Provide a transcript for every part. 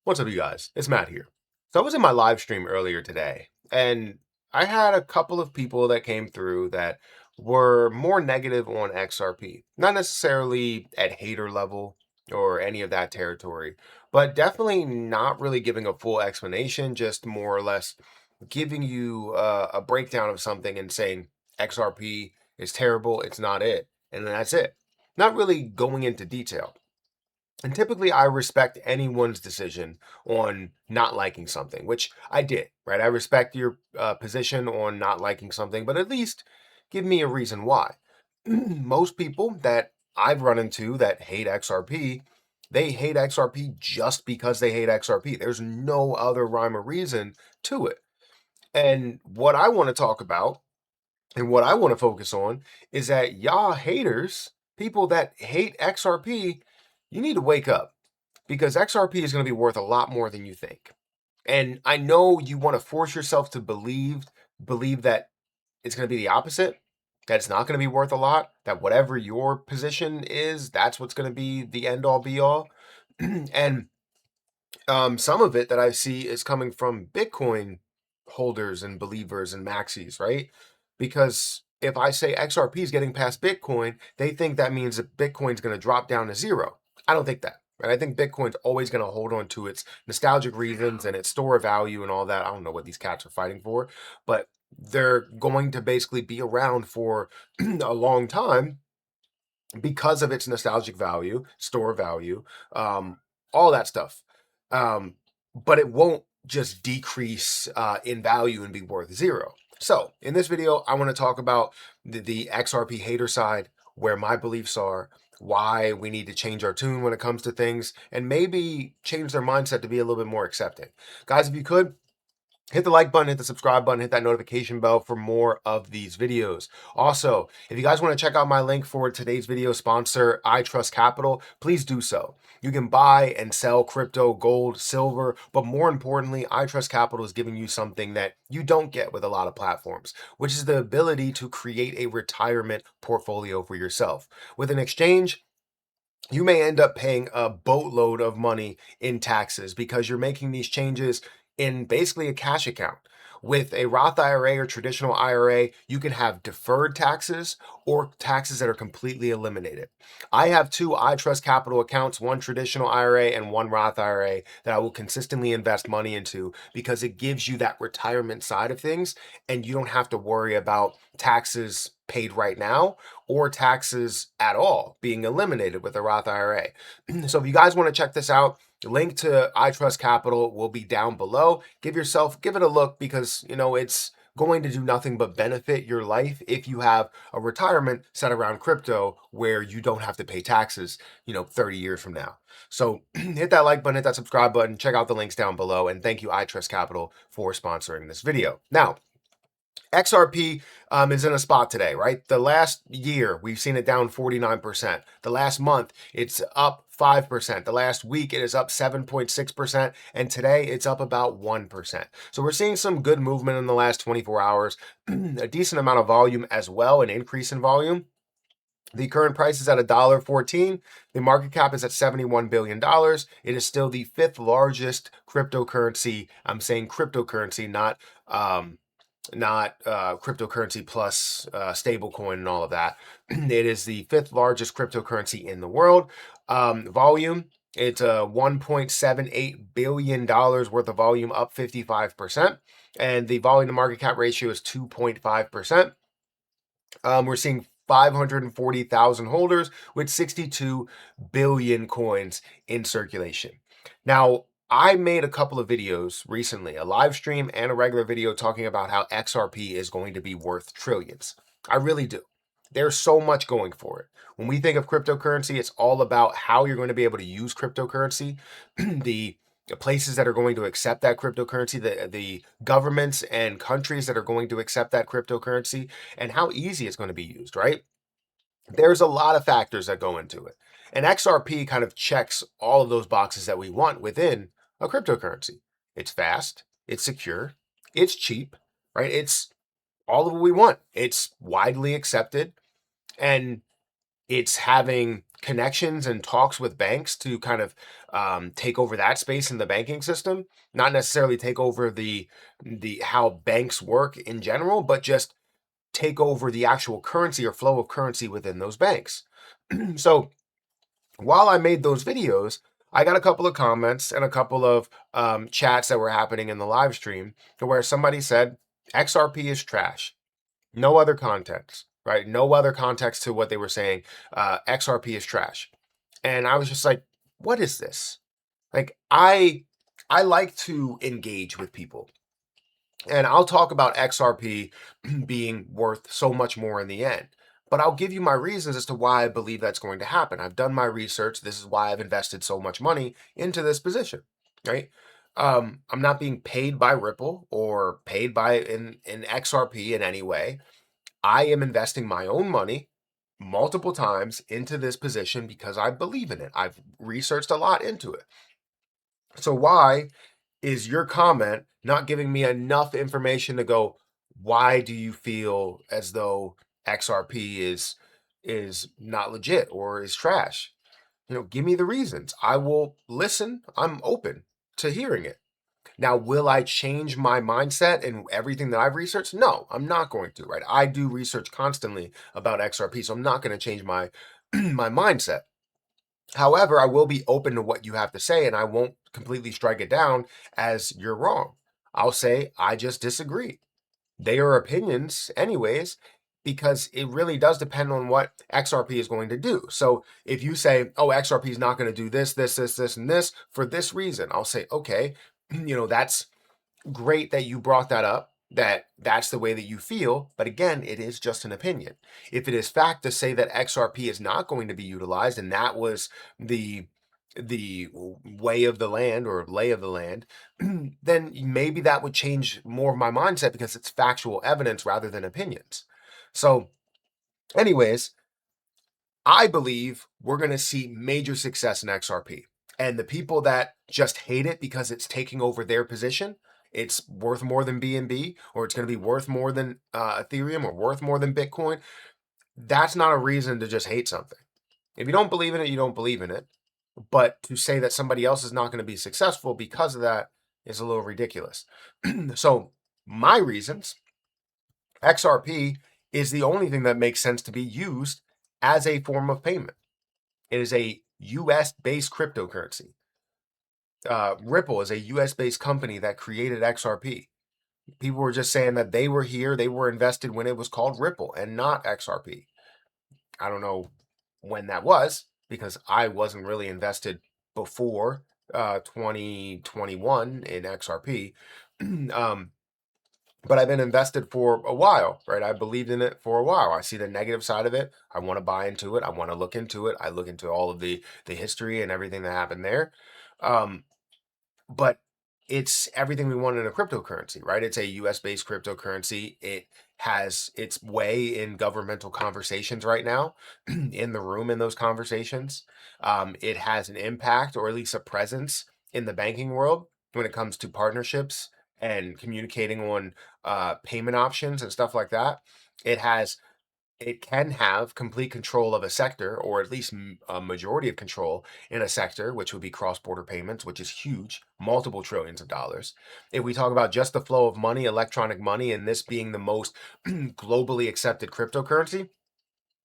What's up, you guys? It's Matt here. So I was in my live stream earlier today, and I had a couple of people that came through that were more negative on XRP. Not necessarily at hater level or any of that territory, but definitely not really giving a full explanation, just more or less giving you a breakdown of something and saying XRP is terrible, it's not it, and then that's it. Not really going into detail. And typically, I respect anyone's decision on not liking something, which I did, right? I respect your position on not liking something, but at least give me a reason why. Most people that I've run into that hate XRP, they hate XRP just because they hate XRP. There's no other rhyme or reason to it. And what I want to talk about and what I want to focus on is that y'all haters, people that hate XRP, you need to wake up because XRP is going to be worth a lot more than you think. And I know you want to force yourself to believe that it's going to be the opposite, that it's not going to be worth a lot, that whatever your position is, that's what's going to be the end all be all. And some of it that I see is coming from Bitcoin holders and believers and maxis, right? Because if I say XRP is getting past Bitcoin, they think that means that Bitcoin's going to drop down to zero. I don't think that. Right? I think Bitcoin's always going to hold on to its nostalgic reasons and its store of value and all that. I don't know what these cats are fighting for, but they're going to basically be around for a long time because of its nostalgic value, store value, um, all that stuff. Um, but it won't just decrease in value and be worth zero. So in this video, I want to talk about the XRP hater side, where my beliefs are, why we need to change our tune when it comes to things, and maybe change their mindset to be a little bit more accepting. Guys, if you could, hit the like button, hit the subscribe button, hit that notification bell for more of these videos. Also, if you guys want to check out my link for today's video sponsor, iTrustCapital, please do so. You can buy and sell crypto, gold, silver, but more importantly, iTrustCapital is giving you something that you don't get with a lot of platforms, which is the ability to create a retirement portfolio for yourself. With an exchange, you may end up paying a boatload of money in taxes because you're making these changes in basically a cash account. With a Roth IRA or traditional IRA, you can have deferred taxes or taxes that are completely eliminated. I have two iTrustCapital accounts, one traditional IRA and one Roth IRA, that I will consistently invest money into because it gives you that retirement side of things and you don't have to worry about taxes paid right now or taxes at all being eliminated with a Roth IRA. So if you guys want to check this out, the link to iTrustCapital will be down below. Give it a look because, it's going to do nothing but benefit your life if you have a retirement set around crypto where you don't have to pay taxes, 30 years from now. So hit that like button, hit that subscribe button, check out the links down below, and thank you iTrustCapital for sponsoring this video. Now, XRP is in a spot today, right? The last year, we've seen it down 49%. The last month, it's up 5%. The last week, it is up 7.6%. And today, it's up about 1%. So we're seeing some good movement in the last 24 hours, a decent amount of volume as well, an increase in volume. The current price is at $1.14. The market cap is at $71 billion. It is still the fifth largest cryptocurrency. I'm saying cryptocurrency, not cryptocurrency plus stablecoin and all of that. It is the fifth largest cryptocurrency in the world. Volume, it's $1.78 billion worth of volume, up 55%. And the volume to market cap ratio is 2.5%. We're seeing 540,000 holders with 62 billion coins in circulation. Now, I made a couple of videos recently, a live stream and a regular video talking about how XRP is going to be worth trillions. I really do. There's so much going for it. When we think of cryptocurrency, it's all about how you're going to be able to use cryptocurrency, the places that are going to accept that cryptocurrency, the governments and countries that are going to accept that cryptocurrency, and how easy it's going to be used, right? There's a lot of factors that go into it. And XRP kind of checks all of those boxes that we want within a cryptocurrency. It's fast, it's secure, it's cheap, right? It's all of what we want. It's widely accepted, and it's having connections and talks with banks to kind of take over that space in the banking system, not necessarily take over the how banks work in general, but just take over the actual currency or flow of currency within those banks. So while I made those videos, I got a couple of comments and a couple of chats that were happening in the live stream where somebody said XRP is trash. No other context, right? No other context to what they were saying. XRP is trash. And I was just like, what is this? Like, I like to engage with people. And I'll talk about XRP being worth so much more in the end. But I'll give you my reasons as to why I believe that's going to happen. I've done my research. This is why I've invested so much money into this position, right? I'm not being paid by Ripple or paid by in XRP in any way. I am investing my own money multiple times into this position because I believe in it. I've researched a lot into it. So why is your comment not giving me enough information to go, why do you feel as though XRP is not legit or is trash? Give me the reasons. I will listen. I'm open to hearing it. Now, will I change my mindset and everything that I've researched? No, I'm not going to, right? I do research constantly about XRP, so I'm not going to change my my mindset. However, I will be open to what you have to say, and I won't completely strike it down as you're wrong. I'll say, I just disagree. They are opinions, anyways, because it really does depend on what XRP is going to do. So if you say, oh, XRP is not going to do this, this, this, this, and this for this reason, I'll say, okay, that's great that you brought that up, that's the way that you feel, but again, it is just an opinion. If it is fact to say that XRP is not going to be utilized and that was the way of the land or lay of the land, then maybe that would change more of my mindset because it's factual evidence rather than opinions. So anyways, I believe we're going to see major success in XRP. And the people that just hate it because it's taking over their position, it's worth more than BNB, or it's going to be worth more than Ethereum, or worth more than Bitcoin. That's not a reason to just hate something. If you don't believe in it, you don't believe in it. But to say that somebody else is not going to be successful because of that is a little ridiculous. So my reasons, XRP is the only thing that makes sense to be used as a form of payment. It is a US-based cryptocurrency. Ripple is a US-based company that created XRP. People were just saying that they were here, they were invested when it was called Ripple and not XRP. I don't know when that was because I wasn't really invested before 2021 in XRP. But I've been invested for a while, right? I believed in it for a while. I see the negative side of it. I want to buy into it. I want to look into it. I look into all of the history and everything that happened there. But it's everything we want in a cryptocurrency, right? It's a US-based cryptocurrency. It has its way in governmental conversations right now, in the room in those conversations. It has an impact or at least a presence in the banking world when it comes to partnerships and communicating on payment options and stuff like that. It can have complete control of a sector, or at least a majority of control in a sector, which would be cross-border payments, which is huge, multiple trillions of dollars. If we talk about just the flow of money, electronic money, and this being the most globally accepted cryptocurrency,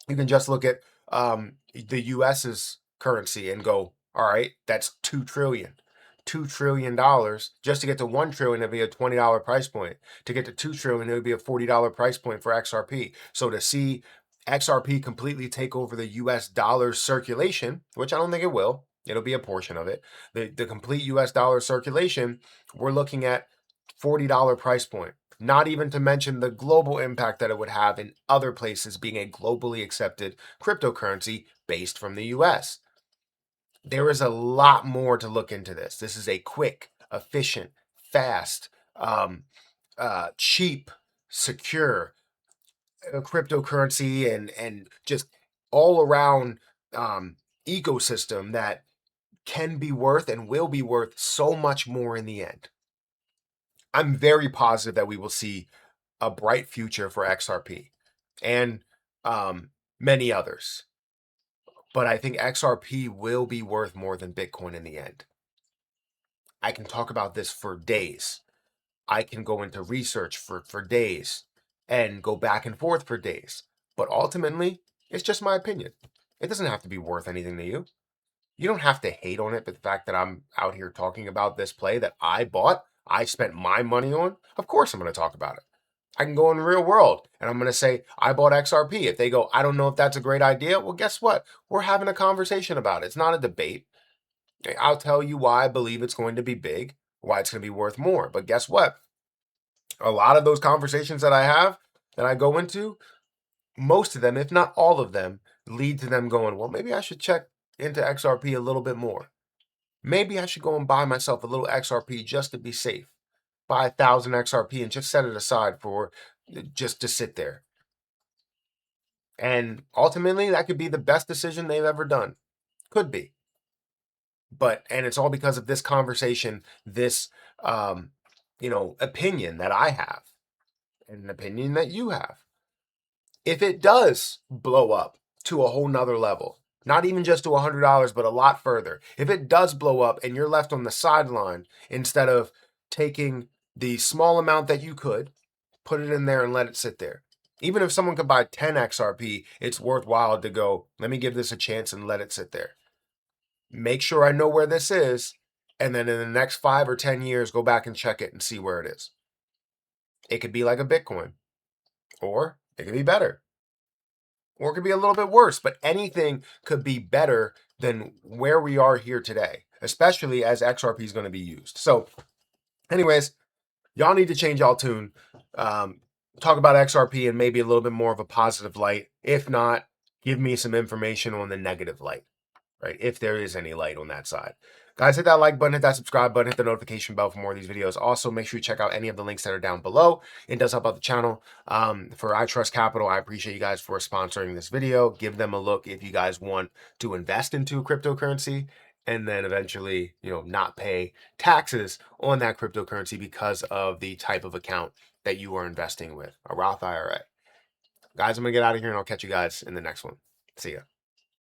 you can just look at the US's currency and go, all right, that's 2 trillion. $2 trillion. Just to get to 1 trillion, it'd be a $20 price point. To get to 2 trillion, it would be a $40 price point for XRP. So to see XRP completely take over the US dollar circulation, which I don't think it will, it'll be a portion of it. The complete US dollar circulation, we're looking at $40 price point. Not even to mention the global impact that it would have in other places being a globally accepted cryptocurrency based from the US. There is a lot more to look into this. This is a quick, efficient, fast, cheap, secure cryptocurrency and just all around ecosystem that can be worth and will be worth so much more in the end. I'm very positive that we will see a bright future for XRP and many others. but I think XRP will be worth more than Bitcoin in the end. I can talk about this for days. I can go into research for days and go back and forth for days. But ultimately, it's just my opinion. It doesn't have to be worth anything to you. You don't have to hate on it, but the fact that I'm out here talking about this play that I bought, I spent my money on, of course I'm going to talk about it. I can go in the real world and I'm going to say, I bought XRP. If they go, I don't know if that's a great idea, well, guess what? We're having a conversation about it. It's not a debate. I'll tell you why I believe it's going to be big, why it's going to be worth more. But guess what? A lot of those conversations that I have, that I go into, most of them, if not all of them, lead to them going, well, maybe I should check into XRP a little bit more. Maybe I should go and buy myself a little XRP just to be safe. Buy 1,000 XRP and just set it aside for just to sit there. And ultimately, that could be the best decision they've ever done. Could be. And it's all because of this conversation, this, opinion that I have, and an opinion that you have. If it does blow up to a whole nother level, not even just to $100, but a lot further, if it does blow up and you're left on the sideline, instead of taking the small amount that you could, put it in there and let it sit there. Even if someone could buy 10 XRP, it's worthwhile to go, let me give this a chance and let it sit there. Make sure I know where this is, and then in the next 5 or 10 years, go back and check it and see where it is. It could be like a Bitcoin, or it could be better, or it could be a little bit worse, but anything could be better than where we are here today, especially as XRP is going to be used. So anyways, y'all need to change y'all tune. Talk about XRP and maybe a little bit more of a positive light. If not, give me some information on the negative light, right? If there is any light on that side. Guys, hit that like button, hit that subscribe button, hit the notification bell for more of these videos. Also, make sure you check out any of the links that are down below. It does help out the channel. For iTrustCapital, I appreciate you guys for sponsoring this video. Give them a look if you guys want to invest into cryptocurrency and then eventually, not pay taxes on that cryptocurrency because of the type of account that you are investing with, a Roth IRA. Guys, I'm going to get out of here and I'll catch you guys in the next one. See ya.